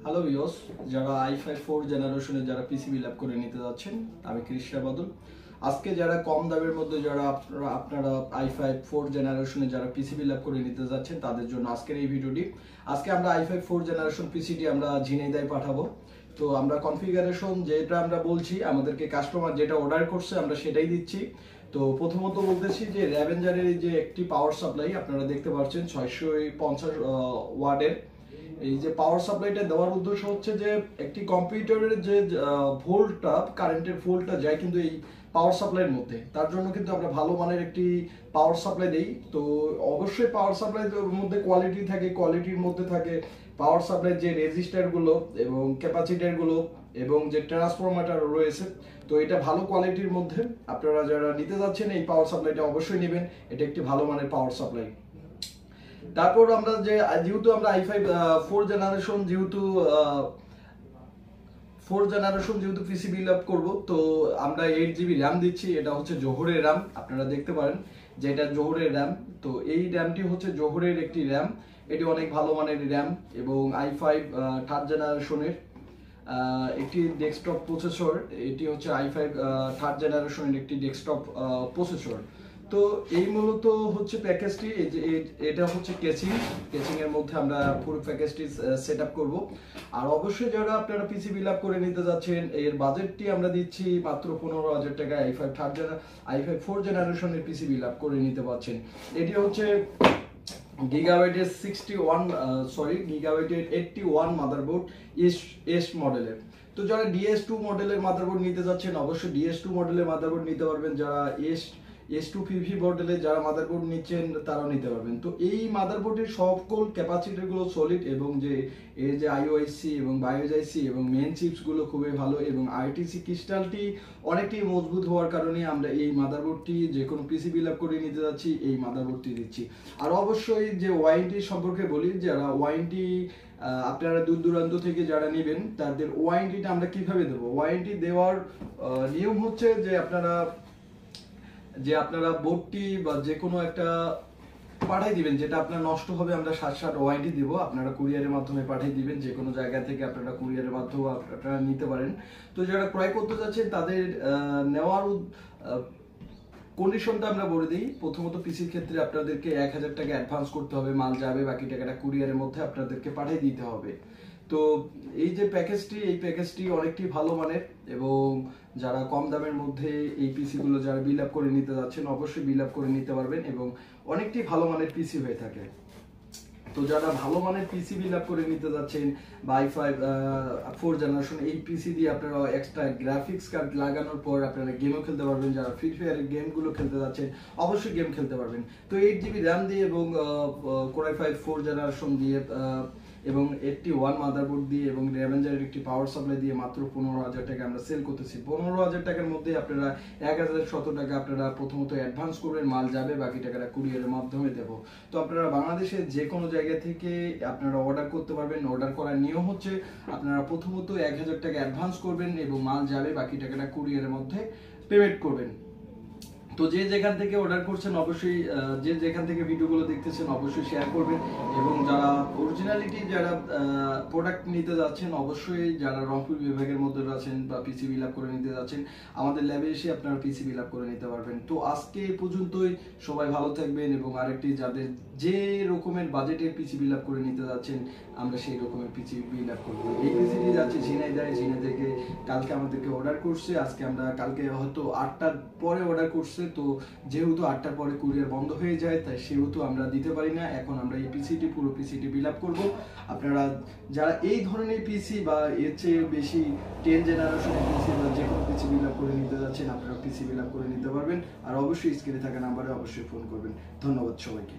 Hello viewers, যারা i5 4 জেনারেশনে যারা পিসি বিল্ড আপ করে নিতে যাচ্ছেন, আমি কৃষ্ণা বাদল। আজকে যারা কম দামের মধ্যে যারা আপনারা i5 4 জেনারেশনে যারা পিসি বিল্ড আপ করে নিতে যাচ্ছেন তাদের জন্য আজকের এই ভিডিওটি। আজকে আমরা i5 4 জেনারেশন পিসিটি আমরা ঝিনাইদহে পাঠাবো। তো আমরা কনফিগারেশন যেটা আমরা বলছি, আমাদেরকে কাস্টমার যেটা অর্ডার করছে আমরা সেটাই দিচ্ছি। তো প্রথমত বলতেছি যে র্যাভেঞ্জারের যে একটি পাওয়ার সাপ্লাই আপনারা দেখতে পাচ্ছেন 650 ওয়াটের। এই যে পাওয়ার সাপ্লাইটা দেওয়ার উদ্দেশ্য হচ্ছে যে একটি কম্পিউটারের যে ভোল্টটা, কারেন্টের ভোল্টটা যায় কিন্তু এই পাওয়ার সাপ্লাইয়ের মধ্যে। তার জন্য কিন্তু আমরা ভালো মানের একটি পাওয়ার সাপ্লাই দেই। তো অবশ্যই পাওয়ার সাপ্লাইয়ের মধ্যে কোয়ালিটি থাকে, কোয়ালিটির মধ্যে থাকে পাওয়ার সাপ্লাইয়ের যে রেজিস্টারগুলো এবং ক্যাপাসিটারগুলো এবং যে ট্রান্সফরমার রয়েছে। তো এটা ভালো কোয়ালিটির মধ্যে আপনারা যারা নিতে যাচ্ছেন এই পাওয়ার সাপ্লাইটা অবশ্যই নেবেন। এটা একটি ভালো মানের পাওয়ার সাপ্লাই। তারপর আমরা যেহেতু আমরা i5 4 জেনারেশন যেহেতু পিসি বিল্ড আপ করবো, তো আমরা 8GB র্যাম দিচ্ছি। এটা হচ্ছে জোহরের র্যাম, আপনারা দেখতে পারেন যে এটা জোহরের র্যাম। তো এই র্যামটি হচ্ছে জোহরের একটি র্যাম, এটি অনেক ভালো মানের র্যাম এবং i5 3rd জেনারেশনের একটি ডেস্কটপ প্রসেসর। এটি হচ্ছে i5 3rd জেনারেশনের একটি ডেস্কটপ প্রসেসর। তো এই মূলত হচ্ছে প্যাকেজটি, এটা হচ্ছে কেসিং এর মধ্যে আমরা পুরো প্যাকেজটি সেট আপ করবো। আর অবশ্যই যারা আপনারা পিসি বিল্ড আপ করে নিতে যাচ্ছেন, এর বাজেটটি আমরা দিচ্ছি মাত্র 15,000 টাকা। i5 4 জেনারেশনের পিসি বিল্ড আপ করে নিতে পারছেন। এটি হচ্ছে গিগাবাইটের 81 মাদারবোর্ড এস মডেলের। তো যারা DS2 মডেলের মাদারবোর্ড নিতে যাচ্ছেন অবশ্যই DS2 মডেলের মাদারবোর্ড নিতে পারবেন। যারা S2PV মডেলে যারা মাদারবোর্ড নিচ্ছেন তারাও নিতে পারবেন। তো এই মাদারবোর্ডের সকল ক্যাপাসিটরগুলো সলিড এবং যে এর যে IOIC এবং bijoy এবং মেইন চিপসগুলো খুবই ভালো এবং RTC ক্রিস্টালটি অনেকটাই মজবুত হওয়ার কারণে আমরা এই মাদারবোর্ডটি যে কোনো পিসি বিল্ড আপ করে নিতে যাচ্ছি এই মাদারবোর্ডটি দিচ্ছি। আর অবশ্যই যে ওয়ারেন্টি সম্পর্কে বলি, যারা ওয়ারেন্টি আপনারা দূর দূরান্ত থেকে যারা নেবেন তাদের ওয়ারেন্টিটা আমরা কিভাবে দেবো। ওয়ারেন্টি দেওয়ার নিয়ম হচ্ছে যে আপনারা বোর্ডটি বা যে কোনো একটা পাঠিয়ে দিবেন, যেটা আপনার নষ্ট হবে আমরা 7 ওয়ারেন্টি দিব। আপনারা কুরিয়ারের মাধ্যমে পাঠিয়ে দিবেন, যে কোনো জায়গা থেকে আপনারা কুরিয়ারের মাধ্যমে আপনারা নিতে পারেন। তো যারা ক্রয় করতে যাচ্ছেন তাদের নেওয়ার কন্ডিশনটা আমরা বলে দিই। প্রথমত পিসির ক্ষেত্রে আপনাদেরকে 1000 টাকা অ্যাডভান্স করতে হবে, মাল যাবে, বাকি টাকাটা কুরিয়ারের মধ্যে আপনাদেরকে পাঠিয়ে দিতে হবে। তো এই যে প্যাকেজটি অনেকটি ভালো মানের এবং যারা কম দামের মধ্যে এই পিসিগুলো যারা বিল্ড আপ করে নিতে যাচ্ছেন অবশ্যই বিল্ড আপ করে নিতে পারবেন এবং অনেকটি ভালো মানের পিসি হয়ে থাকে। তো যারা ভালো মানের পিসি বিল্ড আপ করে নিতে যাচ্ছেন বা i5 4 জেনারেশন এই পিসি দিয়ে আপনারা এক্সট্রা গ্রাফিক্স কার্ড লাগানোর পর আপনারা গেমও খেলতে পারবেন। যারা ফ্রি ফায়ারের গেমগুলো খেলতে যাচ্ছেন অবশ্যই গেম খেলতে পারবেন। তো 8GB র্যাম দিয়ে এবং Core i5 4 জেনারেশন দিয়ে এবং 81 মাদারবোর্ড দিয়ে এবং র্যাভেঞ্জারের একটি পাওয়ার সাপ্লাই দিয়ে মাত্র 15,000 টাকা আমরা সেল করতেছি। 15,000 টাকার মধ্যে আপনারা 1000 টাকা আপনারা প্রথমত অ্যাডভান্স করবেন, মাল যাবে, বাকি টাকাটা কুরিয়ারের মাধ্যমে দেবো। তো আপনারা বাংলাদেশের যে কোনো জায়গা থেকে আপনারা অর্ডার করতে পারবেন। অর্ডার করার নিয়ম হচ্ছে আপনারা প্রথমত 1000 টাকা অ্যাডভান্স করবেন এবং মাল যাবে, বাকি টাকাটা কুরিয়ারের মধ্যে পেমেন্ট করবেন। তো যে যেখান থেকে অর্ডার করছেন অবশ্যই যে যেখান থেকে ভিডিওগুলো দেখতেছেন অবশ্যই শেয়ার করবেন এবং যারা অরিজিনালিটি যারা প্রোডাক্ট নিতে যাচ্ছেন অবশ্যই যারা রংপুর বিভাগের মধ্যে আছেন বা পিসি বিল্ড আপ করে নিতে যাচ্ছেন আমাদের ল্যাবে এসে আপনারা পিসি বিল্ড আপ করে নিতে পারবেন। তো আজকে এই পর্যন্তই, সবাই ভালো থাকবেন এবং আরেকটি যাদের যে রকমের বাজেটের পিসি বিল্ড আপ করে নিতে যাচ্ছেন আমরা সেই রকমের পিসি বিল্ড আপ করবো। এই পিসিটি যাচ্ছে ঝিনাইদহ থেকে, কালকে আমাদেরকে অর্ডার করছে, কালকে হয়তো 8টার পরে অর্ডার করছে। তো যেহেতু 8টার পরে কুরিয়ার বন্ধ হয়ে যায় তাই সেহেতু আমরা দিতে পারি না। এখন আমরা এই পুরো পিসিটি বিল্ড আপ করবো। আপনারা যারা এই ধরনের পিসি বা এর চেয়ে বেশি 10 জেনারেশনের পিসি বা যে কোনো পিসি বিল্ড আপ করে নিতে যাচ্ছেন আপনারা পিসি বিল্ড আপ করে নিতে পারবেন। আর অবশ্যই স্ক্রিনে থাকা নাম্বারে অবশ্যই ফোন করবেন। ধন্যবাদ সবাইকে।